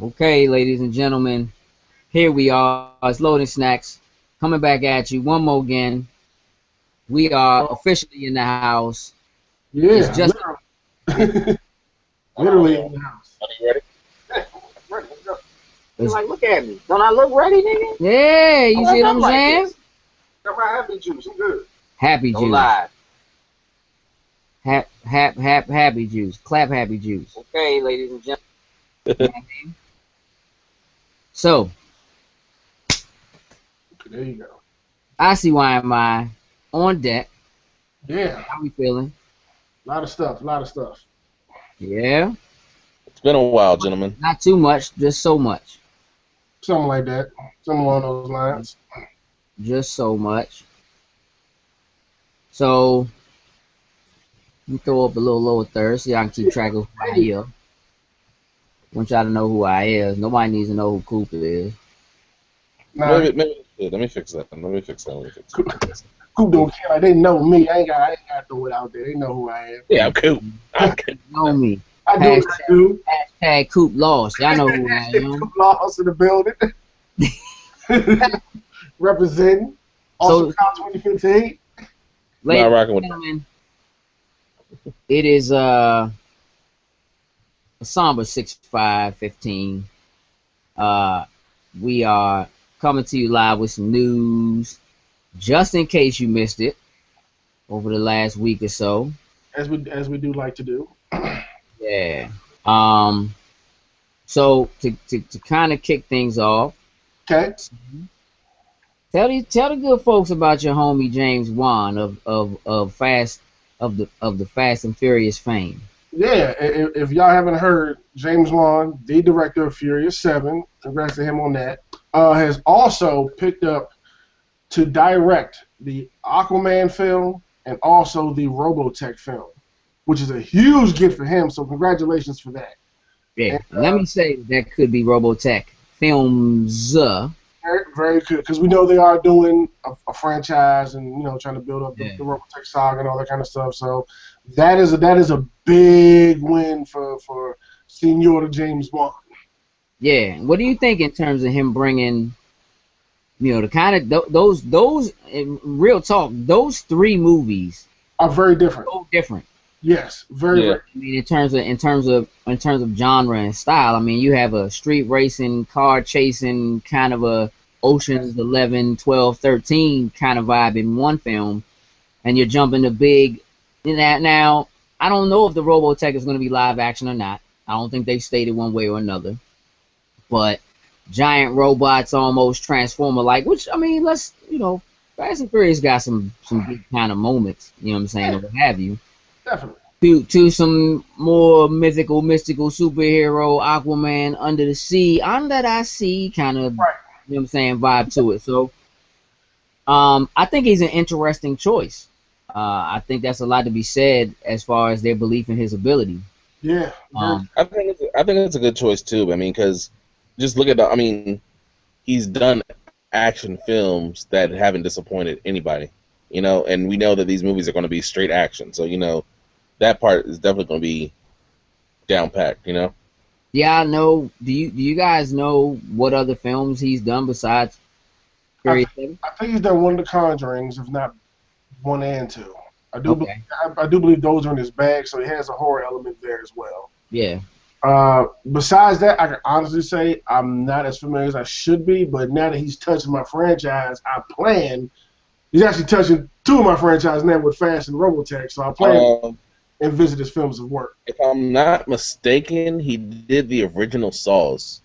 Okay, ladies and gentlemen, here we are. It's Loading Snacks coming back at you one more again. We are Oh, officially in the house. It's yeah, just literally, literally in the house. Are you ready? Yeah, ready. Let's go. You're it's, like, look at me. Don't I look ready, nigga? yeah. You Don't I see what look I'm like saying? this? Got my happy juice. I'm good. Happy No juice, lie. happy juice, clap happy juice. Okay, ladies and gentlemen. So There you go. I see why am I on deck. Yeah, How we feeling? a lot of stuff, a lot of stuff. Yeah, It's been a while, gentlemen. not too much, just so much, Something like that, something along those lines. just so much. So we throw up a little lower third so y'all can keep track of who I am. Want y'all to know who I is. Nobody needs to know who Cooper is. Nah, Let me fix that. Coop don't care. Like, they know me. I ain't got to throw it out there. They know who I am. Yeah, I'm cool. Know me. I do what I do. Hashtag Coop lost. Y'all know who I am. Coop Laws in the building. Representing. Also, So, Count 2015. ladies Not rocking and with gentlemen, it is a somber 6/5/15. We are coming to you live with some news, just in case you missed it over the last week or so. As we do like to do. Yeah. So to kind of kick things off, Okay. tell the good folks about your homie James Wan of the Fast and Furious fame. Yeah, if y'all haven't heard, James Wan, the director of Furious 7, congrats to him on that, has also picked up to direct the Aquaman film and also the Robotech film, which is a huge gift for him, so congratulations for that. Yeah. And, And let me say that could be Robotech Films. very, very good, because we know they are doing a franchise and, trying to build up the Robotech saga and all that kind of stuff, so that is a big win for Senor James Wan. Yeah. What do you think in terms of him bringing, the kind of those in real talk, those three movies Are very different. so different. Yes, very, Yeah. very. I mean, in terms of genre and style. I mean, you have a street racing, car chasing, kind of a Ocean's 11, 12, 13 kind of vibe in one film, and you're jumping to big. In that now, I don't know if the Robotech is going to be live action or not. I don't think they've stated one way or another. But giant robots, almost transformer like. Which I mean, Fast and Furious got some big kind of moments. You know what I'm saying, or what have you. Definitely. To some more mystical superhero, Aquaman, under the sea kind of, Right. you know what I'm saying, vibe to it. So I think he's an interesting choice. I think that's a lot to be said as far as their belief in his ability. Yeah. Um, I think it's a good choice too. I mean, because just look at I mean, he's done action films that haven't disappointed anybody. And we know that these movies are going to be straight action. So that part is definitely going to be down packed. yeah, I know. Do you guys know what other films he's done besides I, Furious 7? I think he's done one of the Conjurings, if not one and two. Okay. I do believe those are in his bag, so he has a horror element there as well. Yeah. Besides that, I can honestly say I'm not as familiar as I should be, but now that he's touching my franchise, he's actually touching two of my franchises now with Fast and Robotech, so I plan and visit his films of work. If I'm not mistaken, he did the original Saws,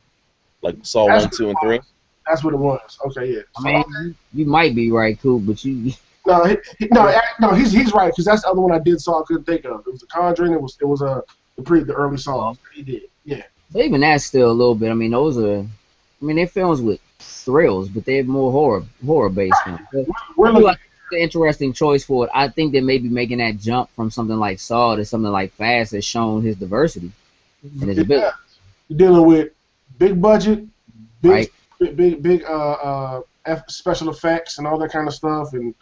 like Saw That's 1, 2, and 3. That's what it was. Okay, yeah. I mean, you might be right, cool, but you. No, he's right, because that's the other one I did saw I couldn't think of. It was The Conjuring. It was the early songs he did. Yeah. But even that's still a little bit. I mean, they're films with thrills, but they're more horror based. We're looking. An interesting choice for it. I think they may be making that jump from something like Saw to something like Fast has shown his diversity and his ability. You're dealing with big budget, Right. big special effects and all that kind of stuff, and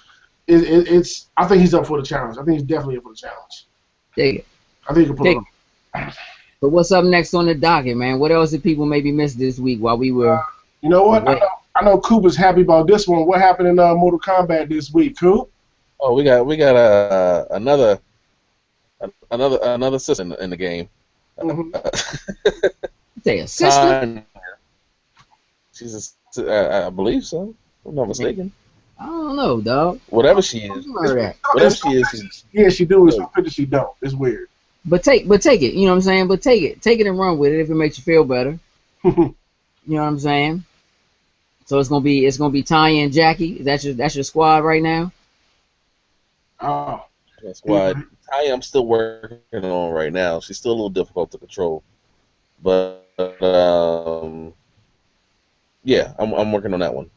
it's. I think he's up for the challenge. I think he's definitely up for the challenge. Dig it. I think he can pull it off. So what's up next on the docket, man? What else did people maybe miss this week while we were You know what? away? I know Coop is happy about this one. What happened in Mortal Kombat this week, Coop? Oh, we got another sister in the game. Mm-hmm. Say a sister? Tanya. She's I believe so. If I'm not mistaken. I don't know, dog. Whatever she is, whatever she is, she's Yeah, she do. It's some pictures she don't. It's weird. But take it. You know what I'm saying? But take it and run with it if it makes you feel better. You know what I'm saying? So it's gonna be Tanya and Jackie. That's your squad right now. Oh, that squad. Tanya, I'm still working on right now. She's still a little difficult to control, but yeah, I'm working on that one.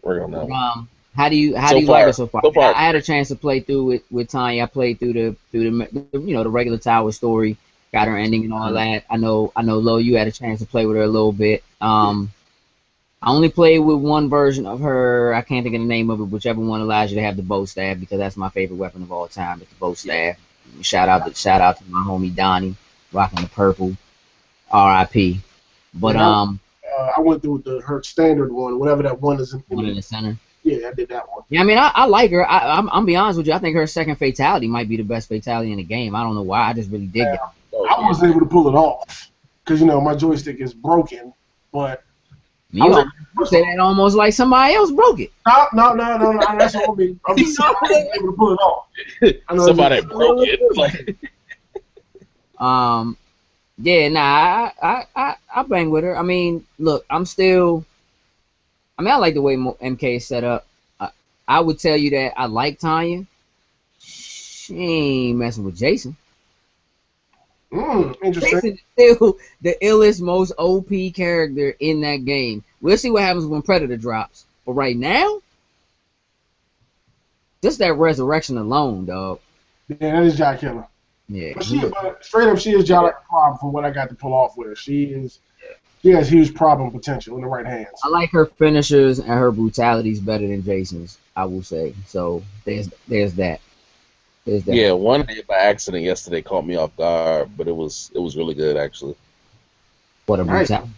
Working on that one. How do you like it so far? I had a chance to play through it with Tanya. I played through the the regular Tower story, got her ending and all that. I know Lo, you had a chance to play with her a little bit. I only played with one version of her. I can't think of the name of it. Whichever one allows you to have the bow staff, because that's my favorite weapon of all time. It's the bow staff. Shout out to my homie Donnie, rocking the purple. R.I.P. But I went through her standard one, whatever that one is in the center. Yeah, I did that one. Yeah, I mean, I like her. I'm be honest with you. I think her second fatality might be the best fatality in the game. I don't know why. I just really dig it. I wasn't able to pull it off because my joystick is broken. But you say that almost like somebody else broke it. No. That's all me. I'm just able to pull it off. Somebody broke it. Yeah, nah, I bang with her. I mean, look, I like the way MK is set up. I would tell you that I like Tanya. She ain't messing with Jason. Interesting. Jason is still the illest, most OP character in that game. We'll see what happens when Predator drops. But right now, just that resurrection alone, dog. Yeah, that is Jack Killer. Yeah. But straight up, she is Jack Problem from what I got to pull off with her. She has huge problem potential in the right hands. I like her finishers and her brutalities better than Jason's, I will say. So there's that. Yeah, one day by accident yesterday caught me off guard, but it was really good actually. What a brutality.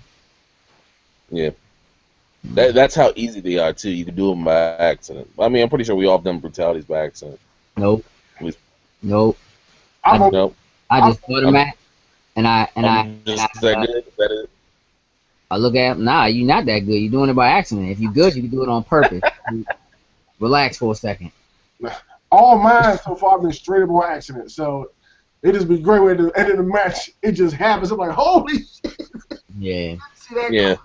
Yeah. That's how easy they are too. You can do them by accident. I mean, I'm pretty sure we all have done brutalities by accident. Nope. I just put them at, and I look at him. Nah, you're not that good. You're doing it by accident. If you're good, you can do it on purpose. Relax for a second. All mine so far have been straight up on accident. So it just be a great way to end the match. It just happens. I'm like, holy shit. Yeah. See that? Yeah.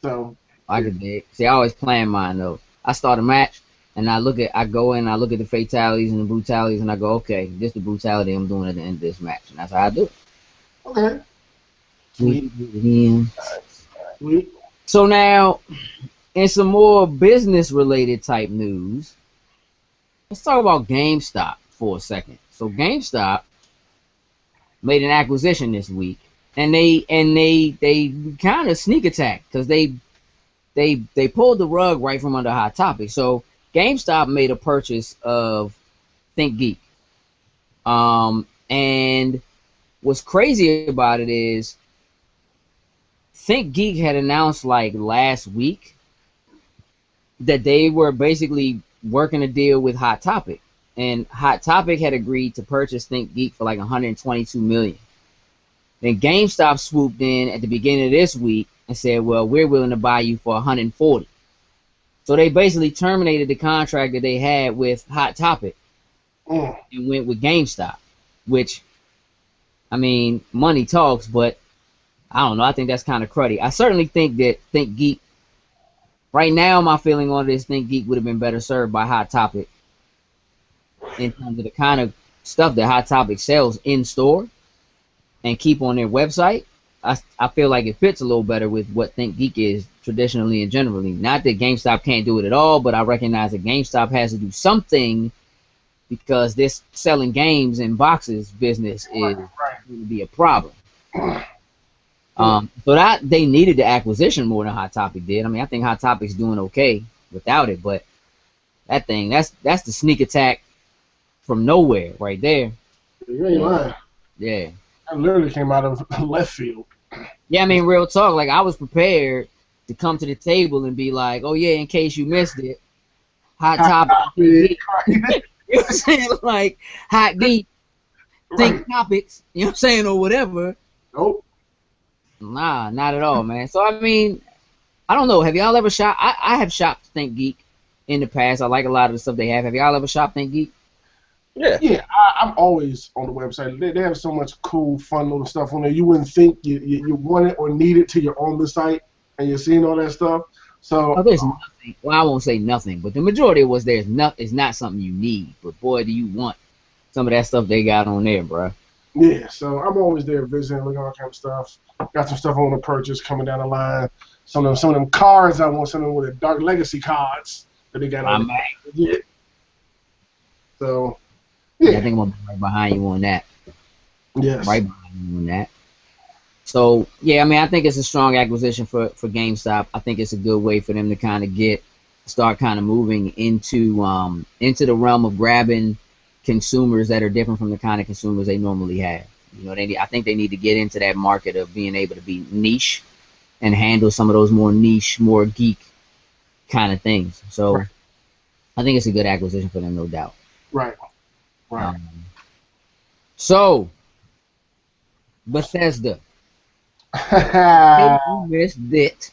So I could dig. See, I always plan mine though. I start a match and I look at the fatalities and the brutalities and I go, okay, this is the brutality I'm doing at the end of this match, and that's how I do it. Okay. Sweet. So now, in some more business-related type news, let's talk about GameStop for a second. So GameStop made an acquisition this week, and they kind of sneak attacked because they pulled the rug right from under Hot Topic. So GameStop made a purchase of ThinkGeek, and what's crazy about it is ThinkGeek had announced like last week that they were basically working a deal with Hot Topic, and Hot Topic had agreed to purchase ThinkGeek for like 122 million. Then GameStop swooped in at the beginning of this week and said, well, we're willing to buy you for 140. So they basically terminated the contract that they had with Hot Topic and went with GameStop, which, I mean, money talks, but I don't know. I think that's kind of cruddy. I certainly think that ThinkGeek, right now, my feeling on this, ThinkGeek would have been better served by Hot Topic in terms of the kind of stuff that Hot Topic sells in store and keep on their website. I feel like it fits a little better with what ThinkGeek is traditionally and generally. Not that GameStop can't do it at all, but I recognize that GameStop has to do something because this selling games in boxes business is going to be a problem. So that they needed the acquisition more than Hot Topic did. I mean, I think Hot Topic's doing okay without it, but that thing, that's the sneak attack from nowhere right there. You ain't lying. Yeah. That literally came out of left field. Yeah, I mean, real talk. Like, I was prepared to come to the table and be like, oh, yeah, in case you missed it, hot Hot topic. topic. You know what I'm saying? Like, hot deep, Right. think topics, you know what I'm saying, or whatever. Nope. Nah, not at all, man. So, I mean, I don't know. Have y'all ever shopped? I have shopped Think Geek in the past. I like a lot of the stuff they have. Have y'all ever shopped Think Geek? Yeah. Yeah, I'm always on the website. They have so much cool, fun little stuff on there. You wouldn't think you want it or need it till you're on the site and you're seeing all that stuff. So, Oh, there's nothing. Well, I won't say nothing, but the majority of what's there is not. It's not something you need. But boy, do you want some of that stuff they got on there, bro. yeah, so I'm always there visiting, looking at all kind of stuff. Got some stuff I want to purchase coming down the line. Some of them cards I want, some of them with the Dark Legacy cards that they got on My man. there. So, Yeah, I yeah. think I'm gonna be right behind you on that. Yes. Right behind you on that. So yeah, I mean, I think it's a strong acquisition for GameStop. I think it's a good way for them to kind of start kind of moving into the realm of grabbing consumers that are different from the kind of consumers they normally have. You know, I think they need to get into that market of being able to be niche and handle some of those more niche, more geek kind of things. So Right. I think it's a good acquisition for them, no doubt. Right. Right. So Bethesda, they you missed it,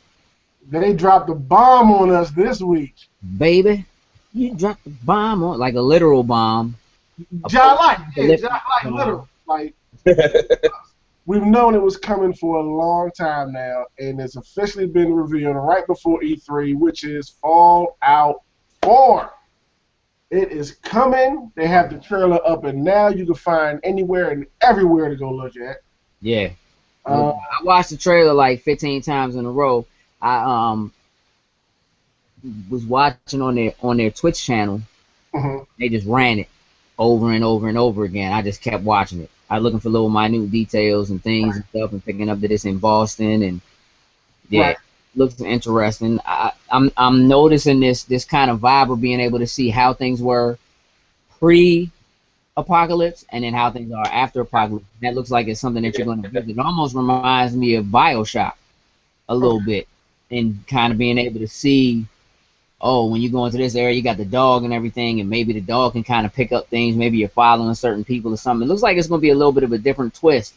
dropped the bomb on us this week. baby. You dropped the bomb on like a literal bomb. John Light, yeah, Lip- John Light, literal. Like, we've known it was coming for a long time now, and it's officially been revealed right before E3, which is Fallout 4. It is coming. They have the trailer up, and now you can find anywhere and everywhere to go look at. Yeah. Uh, I watched the trailer like 15 times in a row. I was watching on their Twitch channel. mhm. They just ran it over and over and over again. I just kept watching it. I was looking for little minute details and things and stuff, and picking up that it's in Boston, and yeah, Right. looks interesting. I'm noticing this kind of vibe of being able to see how things were pre-apocalypse and then how things are after apocalypse. That looks like it's something that you're going to visit. It almost reminds me of BioShock a little bit, and kind of being able to see, oh, when you go into this area, you got the dog and everything, and maybe the dog can kind of pick up things. Maybe you're following certain people or something. It looks like it's going to be a little bit of a different twist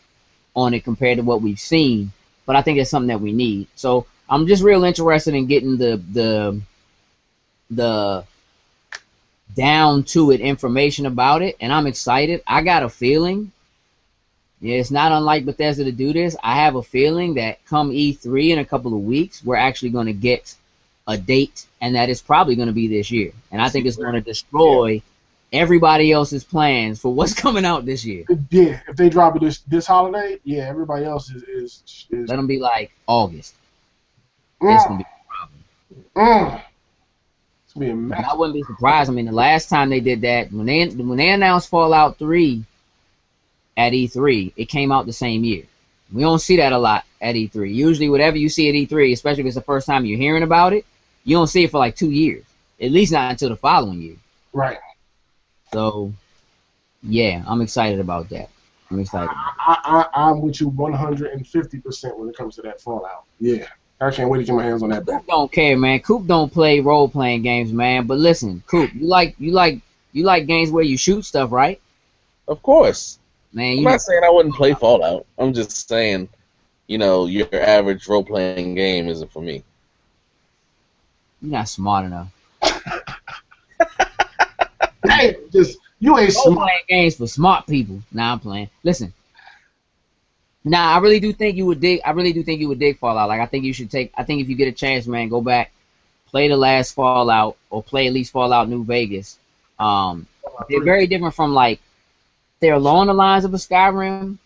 on it compared to what we've seen, but I think it's something that we need. So I'm just real interested in getting the down to it information about it, and I'm excited. I got a feeling, yeah, it's not unlike Bethesda to do this. I have a feeling that come E3 in a couple of weeks, we're actually going to get a date, and that it's probably going to be this year. And I think it's going to destroy everybody else's plans for what's coming out this year. Yeah, if they drop it this holiday, yeah, everybody else is Let them be like August. It's going to be a problem. It's gonna be a And mess. I wouldn't be surprised. I mean, the last time they did that, when they announced Fallout 3 at E3, it came out the same year. We don't see that a lot at E3. Usually, whatever you see at E3, especially if it's the first time you're hearing about it, you don't see it for like 2 years. At least not until the following year. Right. So, yeah, I'm excited about that. I'm excited. I'm with you 150% when it comes to that Fallout. Yeah, I can't wait to get my hands on that back. Coop don't care, man. Coop don't play role playing games, man. But listen, Coop, you like games where you shoot stuff, right? Of course. Man, I'm you not saying I wouldn't play Fallout. I'm just saying, your average role-playing game isn't for me. you're not smart enough. Hey, you ain't Role smart. playing games for smart people. Nah, I'm playing. Listen. Nah, I really do think you would dig Fallout. Like I think if you get a chance, man, go back, play the last Fallout, or play at least Fallout New Vegas. They're very different from they're along the lines of a Skyrim,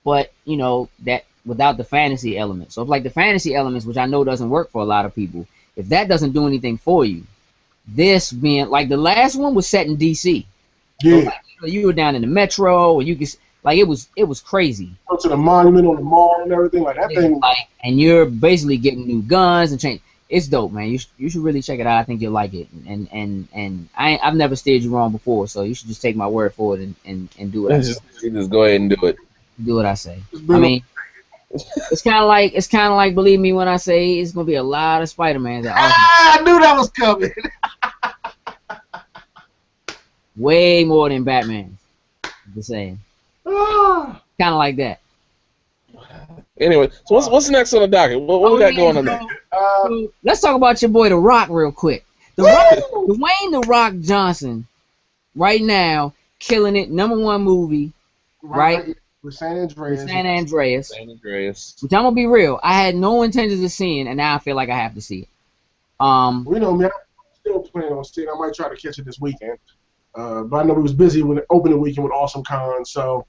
but that without the fantasy element. So if the fantasy elements, which I know doesn't work for a lot of people, if that doesn't do anything for you, this being the last one was set in DC. Yeah. So, you were down in the metro, and you could it was crazy. Go to the monument on the mall and everything like that thing. And you're basically getting new guns and change. It's dope, man. You should really check it out. I think you'll like it. And I've never steered you wrong before, so you should just take my word for it and do it. Just go ahead and do it. Do what I say. It's I been mean, it's kind of like believe me when I say it's gonna be a lot of Spider-Mans at Austin. I knew that was coming. Way more than Batman. Just saying. Ah. Kind of like that. Anyway, so what's next on the docket? What we got going on there? So let's talk about your boy The Rock real quick. Dwayne The Rock Johnson, right now, killing it. #1 movie, right? With San Andreas. San Andreas. San Andreas. Which I'm gonna be real. I had no intentions of seeing, and now I feel like I have to see it. You know me, I'm still planning on seeing. I might try to catch it this weekend. But I know we was busy with the opening weekend with Awesome Con, so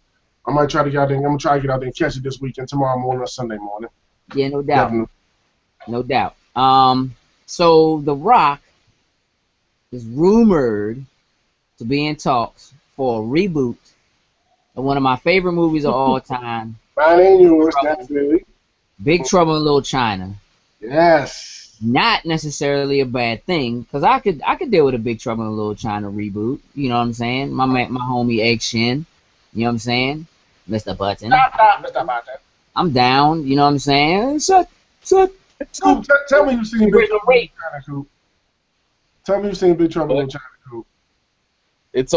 I might try to get out there. I'm gonna try to get out there and catch it this weekend, tomorrow morning or Sunday morning. Yeah, no doubt. Definitely. No doubt. So The Rock is rumored to be in talks for a reboot of one of my favorite movies of all time, Mine and yours, definitely. Big Trouble in Little China. Yes. Not necessarily a bad thing, because I could deal with a Big Trouble in Little China reboot. You know what I'm saying? My homie Egg Shin. You know what I'm saying? Mr. Button. Mr. Button. I'm down. You know what I'm saying? Coop, tell me you've seen Big Trouble in Little China, Coop. Tell me you've seen Big Trouble in Little China, Coop. It's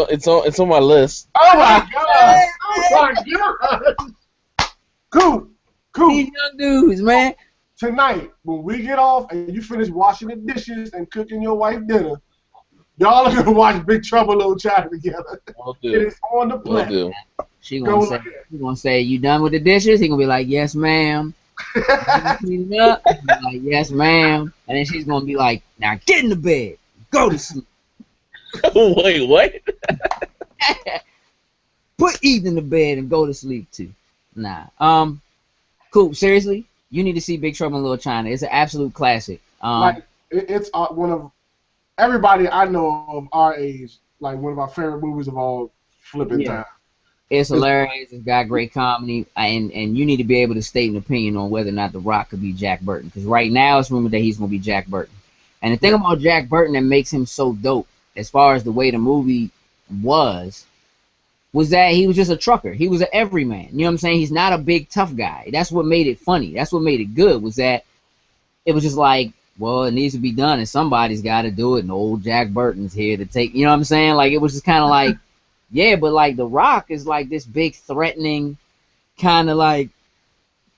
on my list. Oh my god! Oh my god! Coop, These young dudes, man. tonight when we get off and you finish washing the dishes and cooking your wife dinner, y'all are gonna watch Big Trouble in Little China together. Will do. It is on the Will plan. do. She gonna say, you done with the dishes? He gonna be like, yes, ma'am. Clean it up. He'll be like, yes, ma'am. And then she's gonna be like, now get in the bed, go to sleep. Wait, what? Put Eve in the bed and go to sleep too. Nah. Cool. Seriously, you need to see Big Trouble in Little China. It's an absolute classic. It's one of everybody I know of our age, like one of our favorite movies of all flipping time. It's hilarious. It's got great comedy, and you need to be able to state an opinion on whether or not The Rock could be Jack Burton. Because right now it's rumored that he's gonna be Jack Burton. And the thing about Jack Burton that makes him so dope, as far as the way the movie was that he was just a trucker. He was an everyman. You know what I'm saying? He's not a big tough guy. That's what made it funny. That's what made it good, was that it was just like, well, it needs to be done and somebody's got to do it, and old Jack Burton's here to take, you know what I'm saying? Like, it was just kind of like, yeah, but like The Rock is like this big threatening kind of like,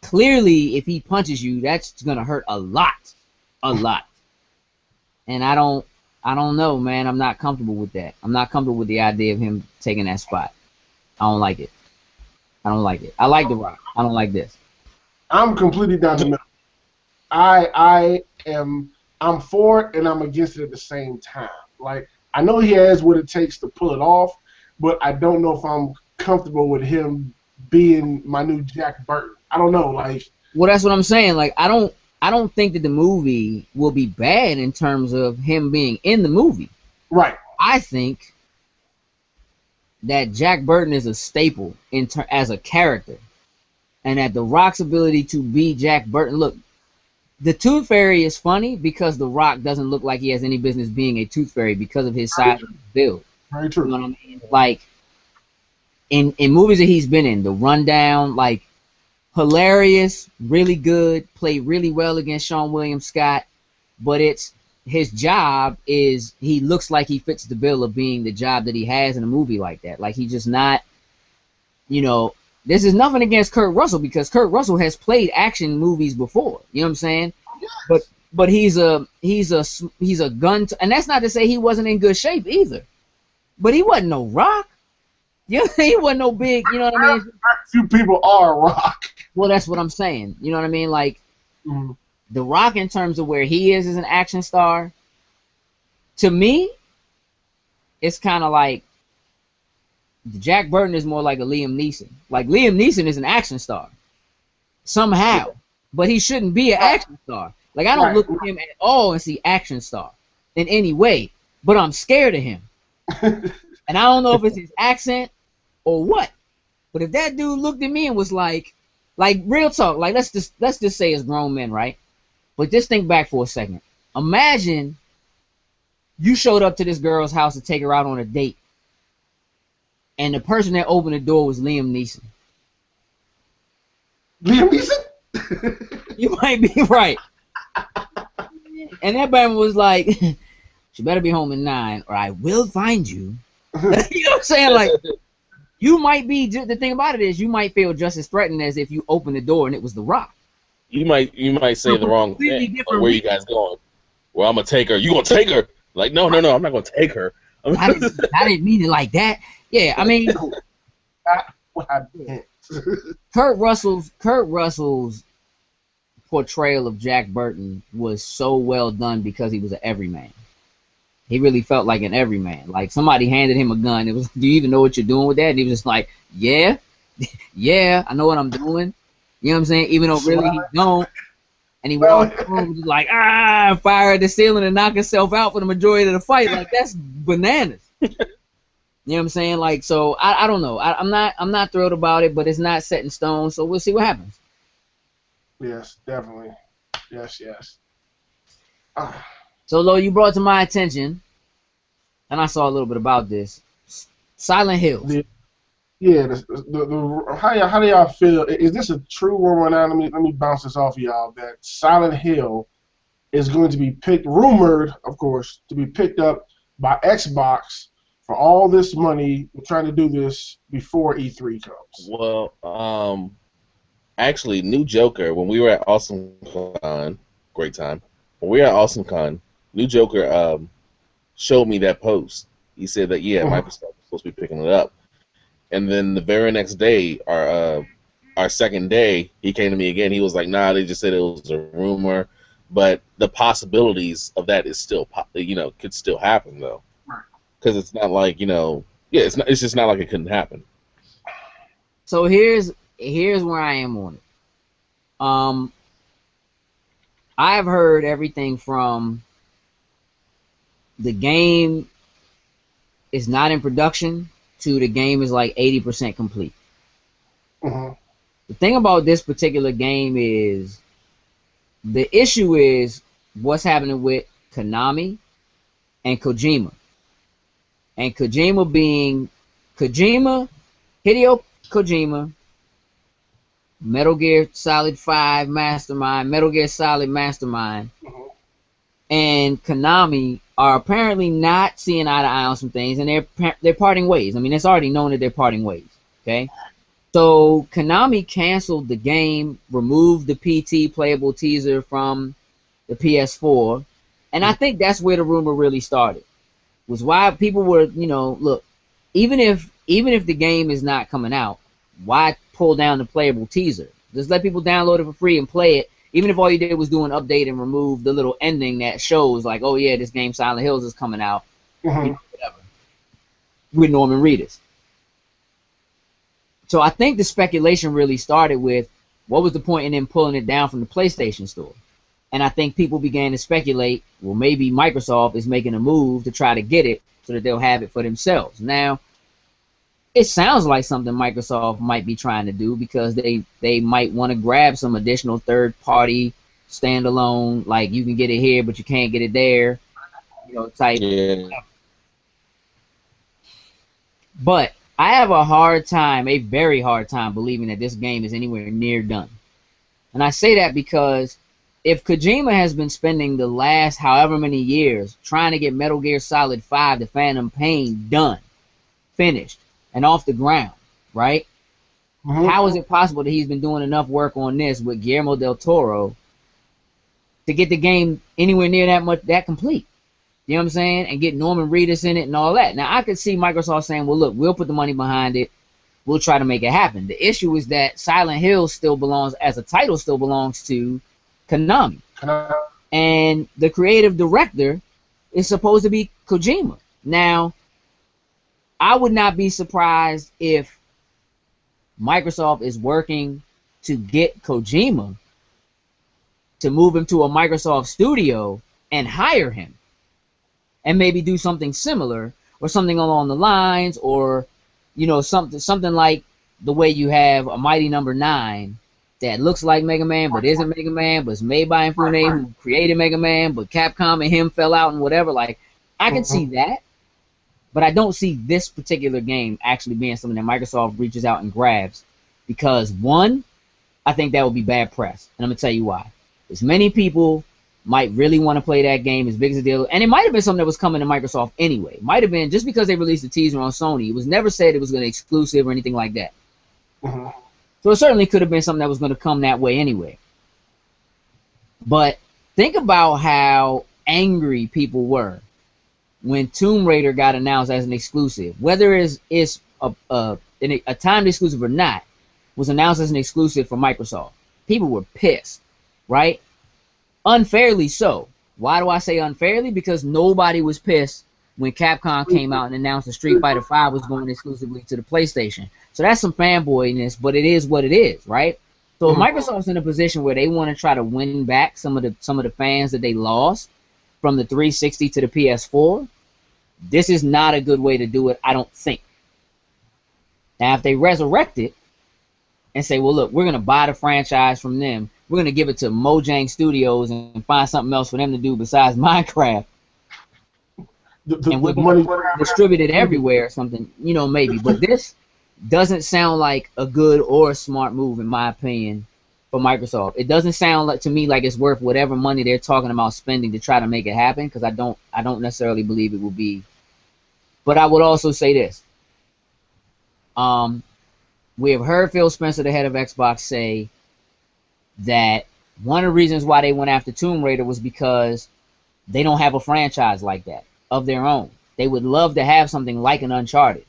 clearly if he punches you, that's going to hurt a lot. And I don't know, man. I'm not comfortable with that. I'm not comfortable with the idea of him taking that spot. I don't like it. I like The Rock. I don't like this. I'm completely down the middle. I'm for it and I'm against it at the same time. Like, I know he has what it takes to pull it off, but I don't know if I'm comfortable with him being my new Jack Burton. I don't know, like. Well, that's what I'm saying. Like, I don't think that the movie will be bad in terms of him being in the movie. Right. I think that Jack Burton is a staple as a character, and that The Rock's ability to be Jack Burton. Look, the Tooth Fairy is funny because The Rock doesn't look like he has any business being a Tooth Fairy because of his size and build. Very true. You know what I mean? Like, in movies that he's been in, The Rundown, like, hilarious, really good, played really well against Sean William Scott, but it's his job is he looks like he fits the bill of being the job that he has in a movie like that. Like, he's just not, you know, this is nothing against Kurt Russell because Kurt Russell has played action movies before. You know what I'm saying? Yes. But he's a gun, and that's not to say he wasn't in good shape either. But he wasn't no Rock. You know, he wasn't no big. You know what I mean? Few people are Rock. Well, that's what I'm saying. You know what I mean? Like, The Rock, in terms of where he is as an action star, to me, it's kind of like Jack Burton is more like a Liam Neeson. Like, Liam Neeson is an action star somehow, but he shouldn't be an action star. Like, I don't look at him at all and see action star in any way, but I'm scared of him. And I don't know if it's his accent or what. But if that dude looked at me and was like real talk, like let's just say it's grown men, right? But just think back for a second. Imagine you showed up to this girl's house to take her out on a date, and the person that opened the door was Liam Neeson. Liam Neeson? You might be right. And that man was like, she better be home at 9 or I will find you. You know what I'm saying? Like, you might be, the thing about it is you might feel just as threatened as if you opened the door and it was The Rock. You might say the wrong thing. Or where you guys going? Well, I'm gonna take her. You gonna take her? Like, no, I'm not gonna take her. I didn't mean it like that. Yeah, I mean, Kurt Russell's portrayal of Jack Burton was so well done because he was an everyman. He really felt like an everyman. Like somebody handed him a gun. It was, do you even know what you're doing with that? And he was just like, yeah, yeah, I know what I'm doing. You know what I'm saying? Even though really he don't. And he walked through just like, fire at the ceiling and knock himself out for the majority of the fight. Like, that's bananas. You know what I'm saying? Like, so I don't know. I'm not thrilled about it, but it's not set in stone. So we'll see what happens. Yes, definitely. Yes. So, Lo, you brought to my attention, and I saw a little bit about this. Silent Hill. How do y'all feel? Is this a true rumor now? Let me bounce this off of y'all. That Silent Hill is going to be rumored, of course, to be picked up by Xbox for all this money. We're trying to do this before E3 comes. Well, actually, new Joker. When we were at AwesomeCon, great time. When we were at AwesomeCon, new Joker showed me that post. He said that Microsoft was supposed to be picking it up, and then the very next day, our second day, he came to me again. He was like, "Nah, they just said it was a rumor, but the possibilities of that is still, could still happen though, because it's not like it's just not like it couldn't happen." So here's where I am on it. I've heard everything from the game is not in production to the game is like 80% complete. Mm-hmm. The thing about this particular game is the issue is what's happening with Konami and Kojima. And Kojima being Hideo Kojima, Metal Gear Solid 5 Mastermind, Metal Gear Solid Mastermind, and Konami are apparently not seeing eye to eye on some things, and they're parting ways. I mean, it's already known that they're parting ways. Okay, so Konami canceled the game, removed the PT playable teaser from the PS4, and I think that's where the rumor really started. Was why people were, look, even if the game is not coming out, why pull down the playable teaser? Just let people download it for free and play it. Even if all you did was do an update and remove the little ending that shows, like, oh yeah, this game Silent Hills is coming out, whatever, with Norman Reedus. So I think the speculation really started with, what was the point in them pulling it down from the PlayStation Store? And I think people began to speculate, well, maybe Microsoft is making a move to try to get it so that they'll have it for themselves. Now, it sounds like something Microsoft might be trying to do because they might want to grab some additional third-party standalone, like you can get it here but you can't get it there, type. Yeah. But I have a very hard time believing that this game is anywhere near done. And I say that because if Kojima has been spending the last however many years trying to get Metal Gear Solid 5, The Phantom Pain done, finished, and off the ground, right? How is it possible that he's been doing enough work on this with Guillermo del Toro to get the game anywhere near that complete? You know what I'm saying? And get Norman Reedus in it and all that. Now, I could see Microsoft saying, well, look, we'll put the money behind it. We'll try to make it happen. The issue is that Silent Hill still belongs, as a title, still belongs to Konami. And the creative director is supposed to be Kojima. Now, I would not be surprised if Microsoft is working to get Kojima to move him to a Microsoft studio and hire him and maybe do something similar or something along the lines, or something like the way you have a Mighty Number 9 that looks like Mega Man but isn't Mega Man, but is made by Inafune, who created Mega Man, but Capcom and him fell out and whatever. Like, I can see that. But I don't see this particular game actually being something that Microsoft reaches out and grabs because, one, I think that would be bad press, and I'm gonna tell you why. As many people might really want to play that game, as big as a deal, and it might have been something that was coming to Microsoft anyway. Might have been just because they released a teaser on Sony. It was never said it was going to exclusive or anything like that. Mm-hmm. So it certainly could have been something that was going to come that way anyway. But think about how angry people were when Tomb Raider got announced as an exclusive, whether it's a timed exclusive or not, was announced as an exclusive for Microsoft. People were pissed, right? Unfairly so. Why do I say unfairly? Because nobody was pissed when Capcom came out and announced that Street Fighter V was going exclusively to the PlayStation. So that's some fanboyness, but it is what it is, right? So Microsoft's in a position where they want to try to win back some of the fans that they lost from the 360 to the PS4. This is not a good way to do it, I don't think. Now, if they resurrect it and say, well, look, we're going to buy the franchise from them, we're going to give it to Mojang Studios and find something else for them to do besides Minecraft, and we're going to distribute it everywhere or something, maybe. But this doesn't sound like a good or a smart move, in my opinion, for Microsoft. It doesn't sound like to me like it's worth whatever money they're talking about spending to try to make it happen, because I don't necessarily believe it will be. But I would also say this. We have heard Phil Spencer, the head of Xbox, say that one of the reasons why they went after Tomb Raider was because they don't have a franchise like that of their own. They would love to have something like an Uncharted,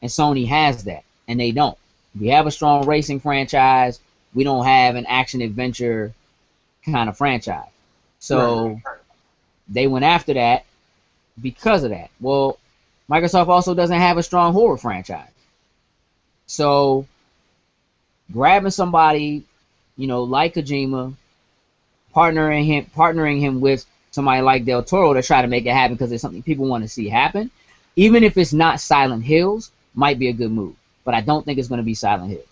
and Sony has that, and they don't. We have a strong racing franchise. We don't have an action-adventure kind of franchise. So they went after that because of that. Well, Microsoft also doesn't have a strong horror franchise. So grabbing somebody, like Kojima, partnering him with somebody like Del Toro to try to make it happen because it's something people want to see happen, even if it's not Silent Hills, might be a good move. But I don't think it's going to be Silent Hills.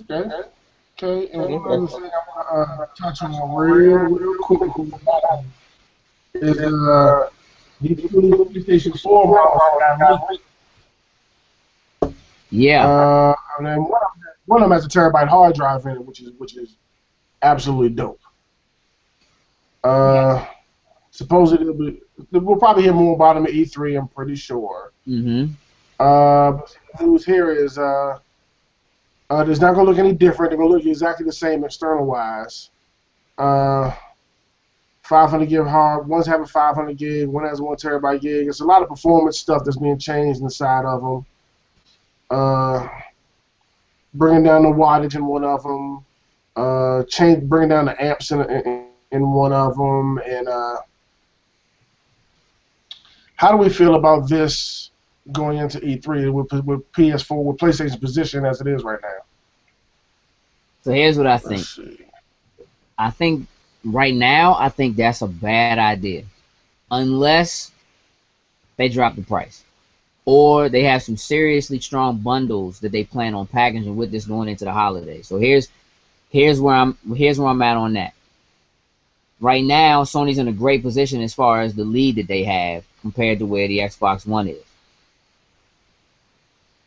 Okay. And one other thing I want to touch on real quick is the PlayStation 4 models. Yeah. And then one of them has a terabyte hard drive in it, which is absolutely dope. Supposedly we'll probably hear more about them at E3. I'm pretty sure. Mm-hmm. But the news here is it's not gonna look any different. They're gonna look exactly the same external wise. 500 gig hard. One's having 500 gig. One has 1 terabyte gig. It's a lot of performance stuff that's being changed inside of them. Bringing down the wattage in one of them. Bringing down the amps in one of them. And how do we feel about this going into E3 with PS4, with PlayStation's position as it is right now? So here's what I think. I think right now, I think that's a bad idea, unless they drop the price, or they have some seriously strong bundles that they plan on packaging with this going into the holidays. So here's where I'm at on that. Right now, Sony's in a great position as far as the lead that they have compared to where the Xbox One is.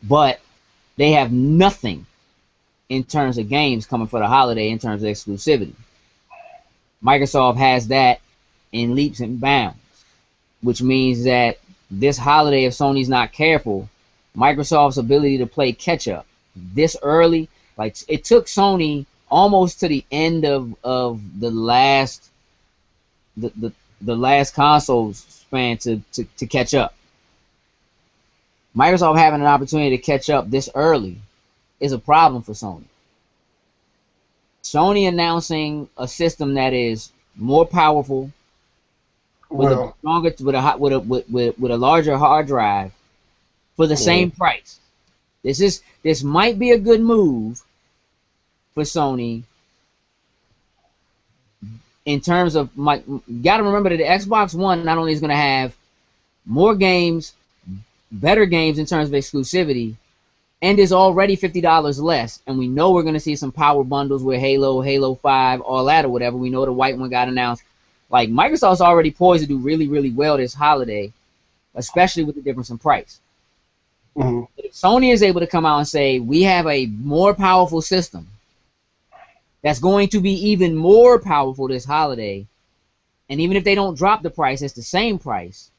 But they have nothing in terms of games coming for the holiday in terms of exclusivity. Microsoft has that in leaps and bounds, which means that this holiday, if Sony's not careful, Microsoft's ability to play catch up this early, like it took Sony almost to the end of the last console span to catch up. Microsoft having an opportunity to catch up this early is a problem for Sony. Sony announcing a system that is more powerful, with a stronger, with a larger hard drive for the same price. This might be a good move for Sony in terms of you got to remember that the Xbox One not only is going to have more games, better games in terms of exclusivity, and is already $50 less, and we know we're going to see some power bundles with Halo 5, all that or whatever. We know the white one got announced. Like, Microsoft's already poised to do really, really well this holiday, especially with the difference in price. Mhm. If Sony is able to come out and say, we have a more powerful system that's going to be even more powerful this holiday, and even if they don't drop the price, it's the same price,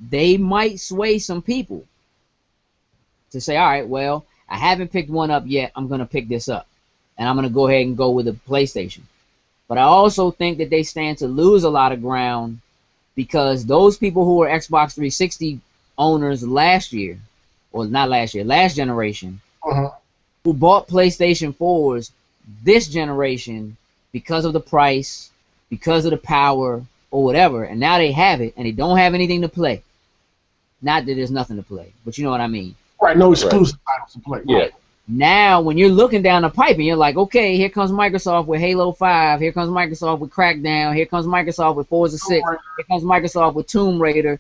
they might sway some people to say, all right, well, I haven't picked one up yet. I'm going to pick this up. And I'm going to go ahead and go with the PlayStation. But I also think that they stand to lose a lot of ground because those people who were Xbox 360 owners last year, or not last year, last generation, Uh-huh. who bought PlayStation 4s this generation because of the price, because of the power, or whatever, and now they have it and they don't have anything to play. Not that there's nothing to play, but you know what I mean. Right, no exclusive titles to play. Yeah. Now, when you're looking down the pipe and you're like, okay, here comes Microsoft with Halo 5, here comes Microsoft with Crackdown, here comes Microsoft with Forza 6, here comes Microsoft with Tomb Raider,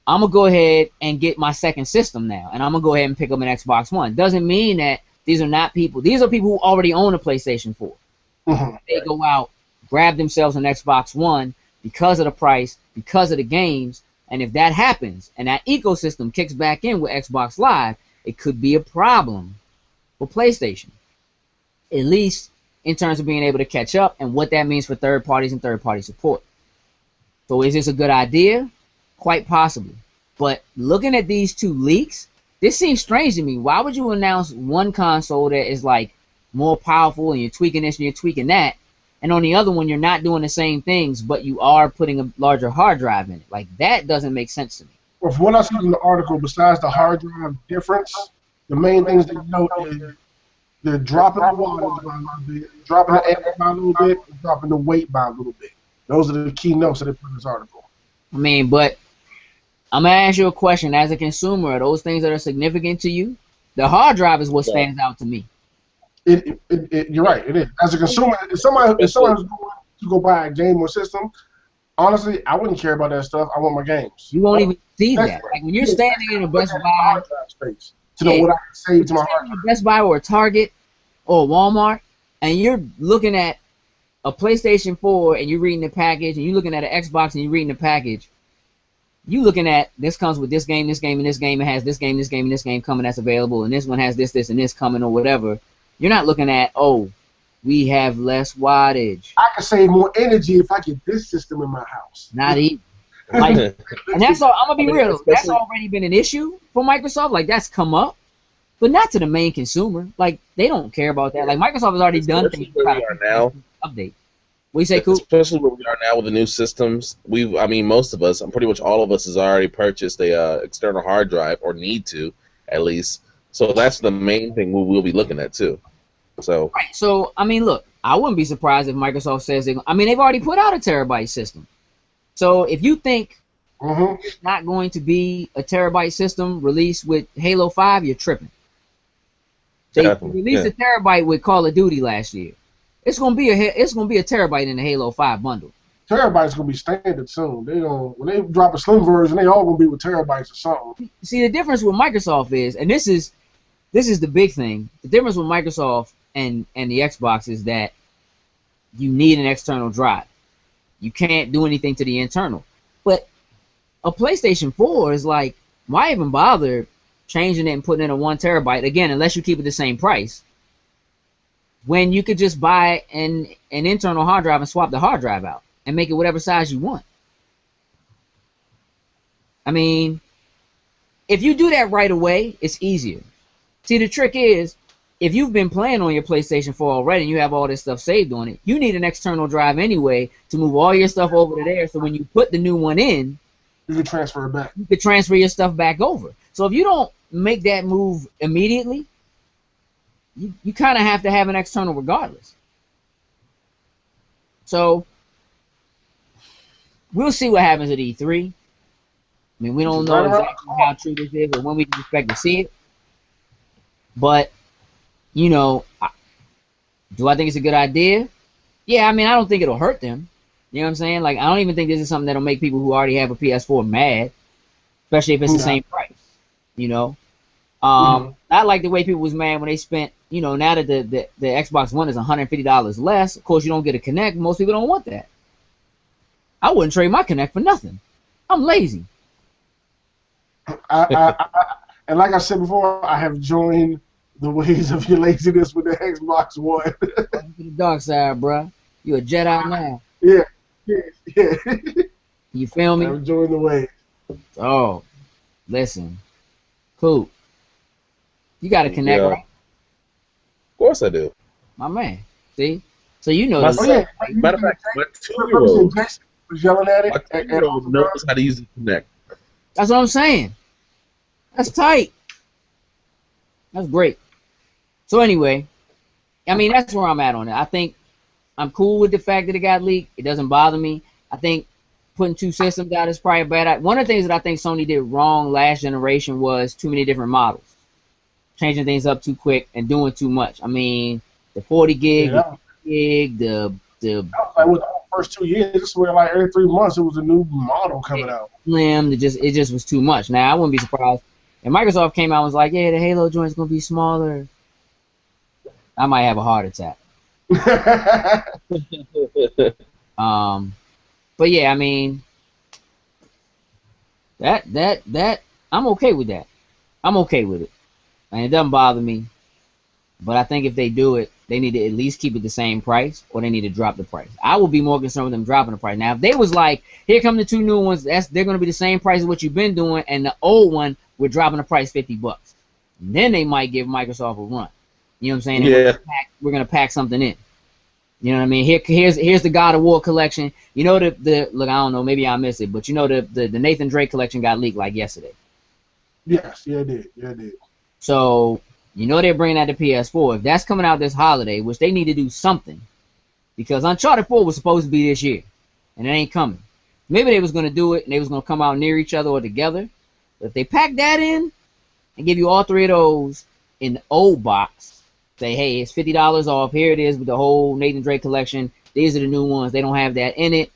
I'm going to go ahead and get my second system now, and I'm going to go ahead and pick up an Xbox One. Doesn't mean that these are not people. These are people who already own a PlayStation 4. Mhm. They go out, grab themselves an Xbox One because of the price, because of the games, and if that happens and that ecosystem kicks back in with Xbox Live, it could be a problem for PlayStation, at least in terms of being able to catch up and what that means for third parties and third party support. So is this a good idea? Quite possibly. But looking at these two leaks, this seems strange to me. Why would you announce one console that is like more powerful and you're tweaking this and you're tweaking that, and on the other one you're not doing the same things, but you are putting a larger hard drive in it? Like, that doesn't make sense to me. Well, from what I see in the article, besides the hard drive difference, the main things that you note is they're dropping the wattage by a little bit, dropping the amp by a little bit, and dropping the weight by a little bit. Those are the key notes that they put in this article. I mean, but I'm going to ask you a question. As a consumer, are those things that are significant to you? The hard drive is what stands out to me. You're right, it is. As a consumer, if someone's going to go buy a game or system, honestly, I wouldn't care about that stuff. I want my games. You won't even see that. Like, when you're standing in a Best Buy, hard drive space to know what I can save to my hard drive. Best Buy or a Target or a Walmart, and you're looking at a PlayStation 4 and you're reading the package, and you're looking at an Xbox and you're reading the package, you looking at this comes with this game, and this game, it has this game, and this game coming that's available, and this one has this, and this coming or whatever. You're not looking at, oh, we have less wattage. I can save more energy if I get this system in my house. Not even. Like, and that's all. I'm gonna be real. That's already been an issue for Microsoft. Like, that's come up, but not to the main consumer. Like, they don't care about that. Like, Microsoft has already done things. Where we are now. Update. What do you say, Coop? Especially where we are now with the new systems. Most of us, pretty much all of us, has already purchased a external hard drive, or need to, at least. So that's the main thing we'll be looking at too. So. Right. So look, I wouldn't be surprised if Microsoft says they've already put out a terabyte system. So if you think it's not going to be a terabyte system released with Halo 5, you're tripping. They released a terabyte with Call of Duty last year. It's gonna be a terabyte in the Halo 5 bundle. Terabytes gonna be standard soon. When they drop a slim version, they all gonna be with terabytes or something. See, the difference with Microsoft is, and this is the big thing. The difference with Microsoft and the Xbox is that you need an external drive. You can't do anything to the internal. But a PlayStation 4 is like, why even bother changing it and putting in a 1 terabyte, again, unless you keep it the same price, when you could just buy an internal hard drive and swap the hard drive out and make it whatever size you want. I mean, if you do that right away, it's easier. See, the trick is, if you've been playing on your PlayStation 4 already and you have all this stuff saved on it, you need an external drive anyway to move all your stuff over to there, so when you put the new one in, you can transfer it back. You can transfer your stuff back over. So if you don't make that move immediately, you kind of have to have an external regardless. So we'll see what happens at E3. I mean, we don't know exactly how true this is or when we can expect to see it. But, you know, do I think it's a good idea? Yeah, I mean, I don't think it'll hurt them. You know what I'm saying? Like, I don't even think this is something that'll make people who already have a PS4 mad, especially if it's the same price, you know? I like the way people was mad when they spent, you know, now that the Xbox One is $150 less, of course you don't get a Kinect. Most people don't want that. I wouldn't trade my Kinect for nothing. I'm lazy. And like I said before, I have joined the ways of your laziness with the Xbox One. Welcome to the dark side, bruh. You a Jedi now. Yeah, yeah, yeah. You feel me? I've joined the ways. Oh, listen. Cool. You got to connect, Yeah, of right? course I do. My man. See? So you know My the Oh son, yeah, right? matter of fact, my you said two-year-old, Jason was yelling at my it at two-year-old knows how to use the Connect. That's what I'm saying. That's tight. That's great. So anyway, I mean, that's where I'm at on it. I think I'm cool with the fact that it got leaked. It doesn't bother me. I think putting two systems out is probably a bad. One of the things that I think Sony did wrong last generation was too many different models, changing things up too quick and doing too much. I mean, the 40 Yeah, gig, the 50 gig, the that was like with the first 2 years. This was like every 3 months it was a new model coming out. slim. It just was too much. Now I wouldn't be surprised. And Microsoft came out and was like, yeah, the Halo joint's gonna be smaller. I might have a heart attack. Um, but yeah, I mean that I'm okay with that. I'm okay with it, and it doesn't bother me. But I think if they do it, they need to at least keep it the same price, or they need to drop the price. I would be more concerned with them dropping the price. Now, if they was like, here come the two new ones, they're gonna be the same price as what you've been doing, and the old one we're dropping the price $50. Then they might give Microsoft a run. You know what I'm saying? And Yeah, we're gonna pack something in. You know what I mean? Here's the God of War collection. You know the look, I don't know, maybe I missed it, but you know the Nathan Drake collection got leaked like yesterday. Yes, yeah, it did. Yeah, it did. So you know they're bringing out the PS4. If that's coming out this holiday, which they need to do something, because Uncharted 4 was supposed to be this year, and it ain't coming. Maybe they was gonna do it and they was gonna come out near each other or together. But if they pack that in and give you all three of those in the old box, say, hey, it's $50 off. Here it is with the whole Nathan Drake collection. These are the new ones. They don't have that in it.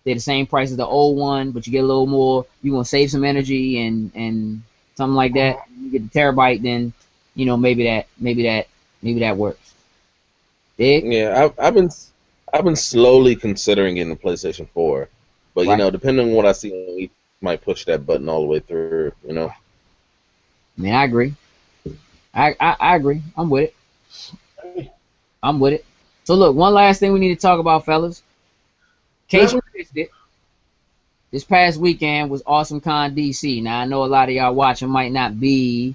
They're the same price as the old one, but you get a little more. You want to save some energy and something like that. You get the terabyte, then you know maybe that works. Dig? yeah. I've been slowly considering getting a PlayStation 4, but Right. depending on what I see, we might push that button all the way through. I mean, I agree. I agree. I'm with it. Hey, I'm with it. So look, one last thing we need to talk about, fellas. In case yeah, you missed it, this past weekend was Awesome Con DC. Now I know a lot of y'all watching might not be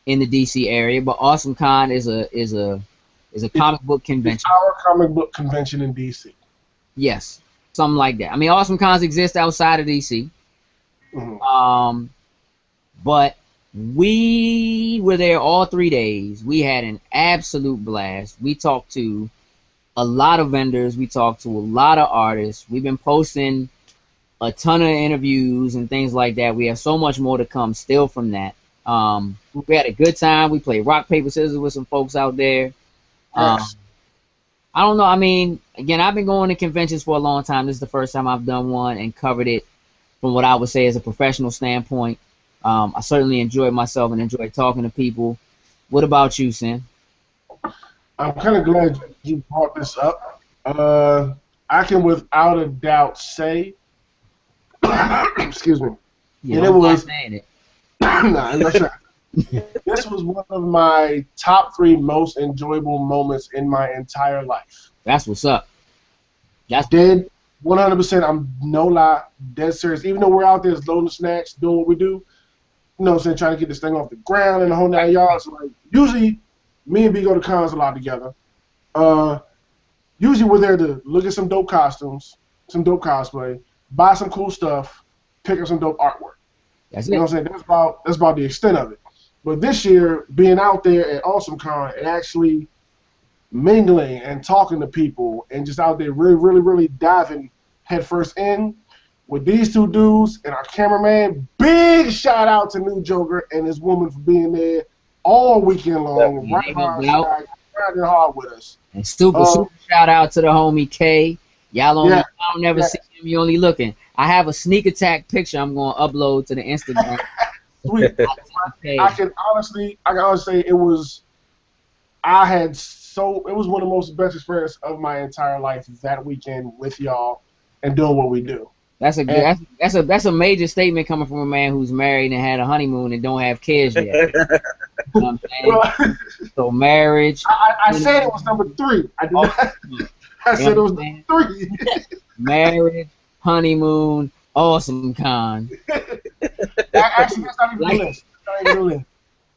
in the DC area, but Awesome Con is a it, comic book it's convention. our comic book convention in DC. Yes, something like that. I mean, Awesome Cons exist outside of DC, Hmm. um, but we were there all 3 days. We had an absolute blast. We talked to a lot of vendors. We talked to a lot of artists. We've been posting a ton of interviews and things like that. We have so much more to come still from that. We had a good time. We played rock paper scissors with some folks out there. Um, Yes. I don't know. I mean, again, I've been going to conventions for a long time. This is the first time I've done one and covered it from what I would say is a professional standpoint. I certainly enjoyed myself and enjoyed talking to people. What about you, Sin? I'm kind of glad you brought this up. I can without a doubt say, excuse me, You and it don't mind was, saying it. nah, that's not, this was one of my top three most enjoyable moments in my entire life. That's what's up. That's Dead 100%. I'm no lie, dead serious. Even though we're out there loading snacks, doing what we do, you know what I'm saying, trying to get this thing off the ground and the whole 9 yards. Like, usually, me and B go to cons a lot together. Uh, Usually we're there to look at some dope costumes, some dope cosplay, buy some cool stuff, pick up some dope artwork. that's You know it. what I'm saying? That's about the extent of it. But this year, being out there at AwesomeCon and actually mingling and talking to people and just out there really, really, really diving headfirst in with these two dudes and our cameraman. Big shout out to New Joker and his woman for being there all weekend long, Yeah, right they by our helped out. side, grinding hard with us. And super, Uh, super shout out to the homie K. yeah, Y'all don't never yeah, see him. You only looking. I have a sneak attack picture I'm going to upload to the Instagram. sweet. K. I can honestly say it was. It was one of the most best experiences of my entire life that weekend with y'all and doing what we do. That's a good. And That's a major statement coming from a man who's married and had a honeymoon and don't have kids yet. You know what I'm saying? well, So marriage. I said it was number 3. I did Oh, not. you I know said it what was I'm saying? number 3. Marriage, honeymoon, awesome con. Actually, that's not even the Like, list. That's not even the list.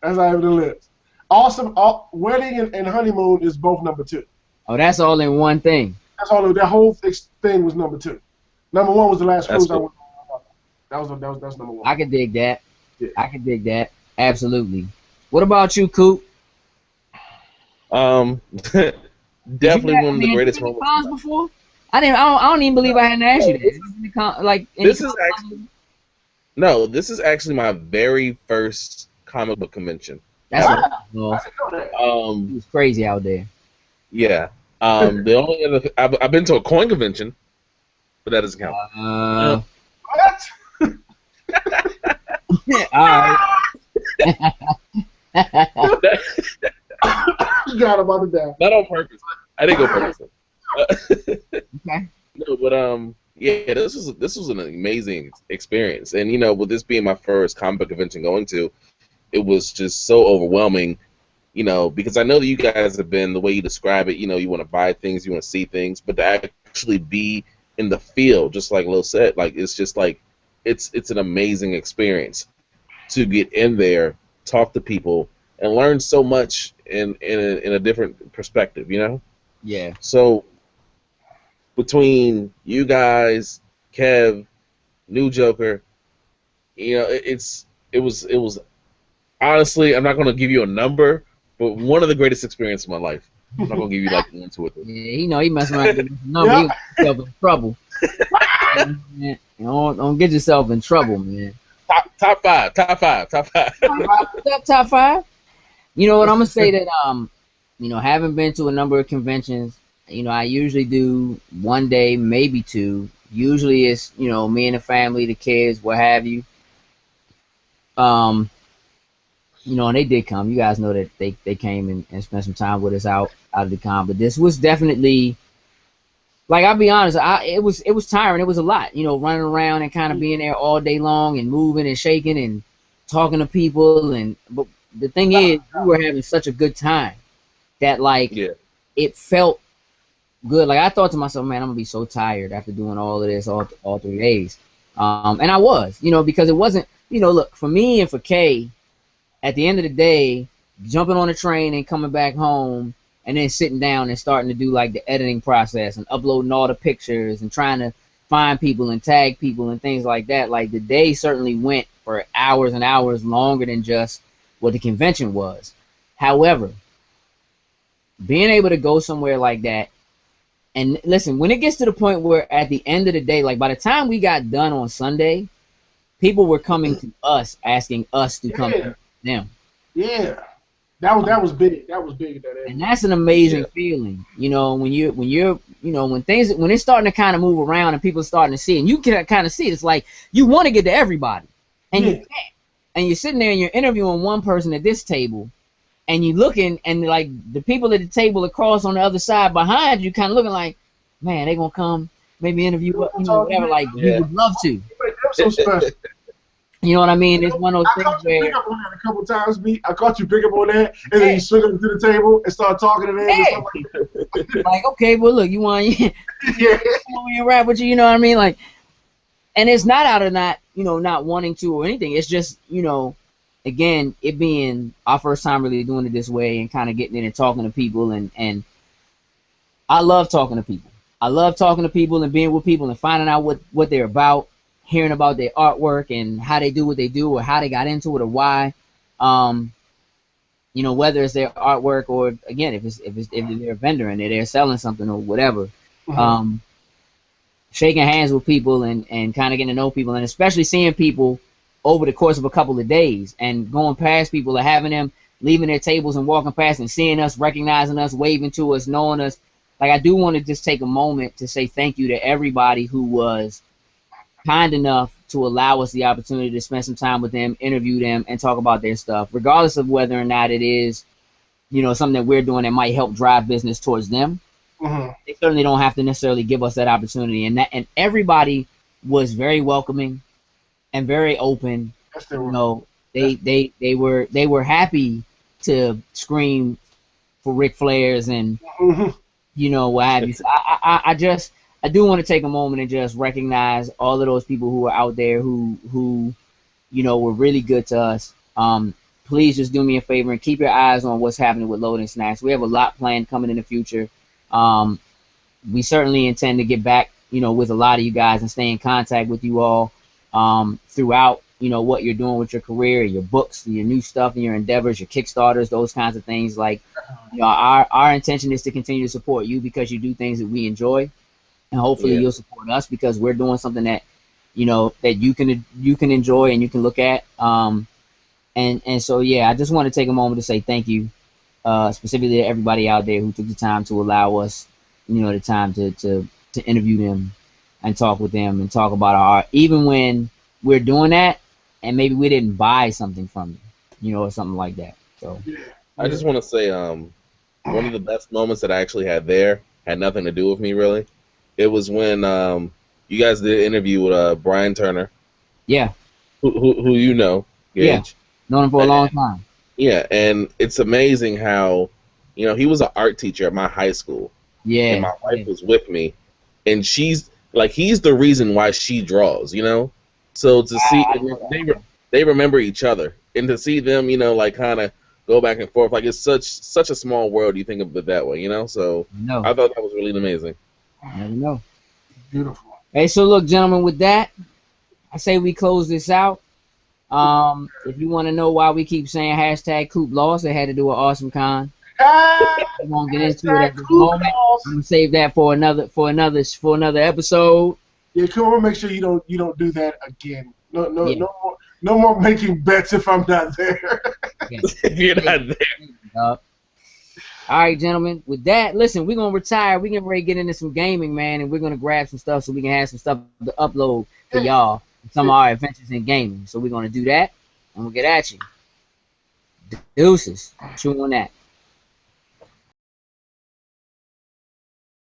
That's not even the list. Awesome. Wedding and honeymoon is both number 2. oh, that's all in one thing. That's all. That whole thing was number 2. Number 1 was the last That's cruise I cool. went on. That's number 1. I could dig that. Yeah. I could dig that. Absolutely. What about you, Coop? Um, Did you definitely have, one of the man, you greatest been to moments. cons before? I don't even believe I hadn't asked you No, that. Have you been to like any this is cons? actually no, this is actually my very first comic book convention That's ever. what well, I didn't know that. it was crazy out there. Yeah. The only other I've been to a coin convention, but that doesn't count. What? All right. God, I'm about to die. Not on purpose. I didn't go purposely. Okay. No, but yeah, this was an amazing experience, and with this being my first comic book convention going to, it was just so overwhelming. Because I know that you guys have been the way you describe it. You want to buy things, you want to see things, but to actually be in the field, just like Lil said, like it's just like it's an amazing experience to get in there, talk to people, and learn so much in a different perspective. Yeah. So between you guys, Kev, New Joker, it was honestly, I'm not going to give you a number, but one of the greatest experiences of my life. I'm not going to give you like one to it. Yeah, he messing around with the number. He Yeah. get himself in trouble. Man, don't get yourself in trouble, man. Top five. Top 5. You know what I'm gonna say that having been to a number of conventions, I usually do one day, maybe 2. Usually it's me and the family, the kids, what have you. Um, and they did come. You guys know that they came and spent some time with us out of the con. But this was definitely, like, I'll be honest, it was tiring. It was a lot, running around and kind of being there all day long and moving and shaking and talking to people. But the thing is, we were having such a good time that, like, Yeah. it felt good. Like, I thought to myself, man, I'm gonna be so tired after doing all of this all 3 days. And I was, because it wasn't, look, for me and for Kay, at the end of the day, jumping on a train and coming back home and then sitting down and starting to do like the editing process and uploading all the pictures and trying to find people and tag people and things like that. Like, the day certainly went for hours and hours longer than just what the convention was. However, being able to go somewhere like that, and listen, when it gets to the point where at the end of the day, like by the time we got done on Sunday, people were coming to us asking us to come to them. Yeah. That was big. That was big at that And age. that's an amazing feeling, when it's starting to kind of move around and people are starting to see, and you can kind of see it. It's like you want to get to everybody, and you can't. And you're sitting there and you're interviewing one person at this table, and you're looking, and like the people at the table across on the other side behind you, kind of looking like, man, they gonna come, maybe interview, whatever. Like, you would love to. You make them so special. You know what I mean? It's one of those I things caught you where, pick up on that a couple times, B. I caught you pick up on that, and then you swing up to the table and start talking to them. And stuff like that. like, okay, well, look, you want Yeah. to rap with you know what I mean? Like, and it's not out of not wanting to or anything. It's just, again, it being our first time really doing it this way and kind of getting in and talking to people. And I love talking to people. I love talking to people and being with people and finding out what they're about, hearing about their artwork and how they do what they do or how they got into it or why. Whether it's their artwork or, again, if they're a vendor and they're selling something or whatever. Mhm. Shaking hands with people and kind of getting to know people, and especially seeing people over the course of a couple of days and going past people or having them leaving their tables and walking past and seeing us, recognizing us, waving to us, knowing us. Like, I do want to just take a moment to say thank you to everybody who was kind enough to allow us the opportunity to spend some time with them, interview them, and talk about their stuff, regardless of whether or not it is, something that we're doing that might help drive business towards them. Mhm. They certainly don't have to necessarily give us that opportunity, and everybody was very welcoming and very open. Yes, they You were. know, Yes. they were happy to scream for Ric Flairs and Mhm. what have you. So I do want to take a moment and just recognize all of those people who are out there who were really good to us. Please just do me a favor and keep your eyes on what's happening with Loading Snacks. We have a lot planned coming in the future. Um, we certainly intend to get back, with a lot of you guys and stay in contact with you all throughout, what you're doing with your career, your books, your new stuff, and your endeavors, your Kickstarters, those kinds of things. Like, our intention is to continue to support you because you do things that we enjoy, and hopefully Yeah. you'll support us because we're doing something that that you can enjoy and you can look at. And so yeah, I just want to take a moment to say thank you, specifically to everybody out there who took the time to allow us, the time to interview them and talk with them and talk about our art, even when we're doing that and maybe we didn't buy something from you, or something like that. So Yeah. I Yeah. just want to say, one of the best moments that I actually had there had nothing to do with me really. It was when you guys did an interview with Brian Turner, yeah, who you know, yeah, Gage. known him for a long time. Yeah, and it's amazing how, he was an art teacher at my high school, and Yeah, my wife yeah, was with me, and she's like, he's the reason why she draws. So to see I know that. they remember each other, and to see them, like kind of go back and forth, like it's such a small world. You think of it that way. So I know. I thought that was really amazing. Never know. Beautiful. Hey, so look, gentlemen, with that, I say we close this out. If you want to know why we keep saying hashtag Coop Loss, it had to do with Awesome Con. Ah, We won't get into it hashtag at this Coop moment. I'm Loss. gonna save that for another episode. Yeah, come on, make sure you don't do that again. No, no, Yeah, no more making bets if I'm not there. yeah. If you're Save not it, there, save it, dog. All right, gentlemen. With that, listen, we're gonna retire. We're gonna ready to get into some gaming, man, and we're gonna grab some stuff so we can have some stuff to upload for y'all. Some of our adventures in gaming. So we're gonna do that, and we'll get at you. Deuces. Chew on that.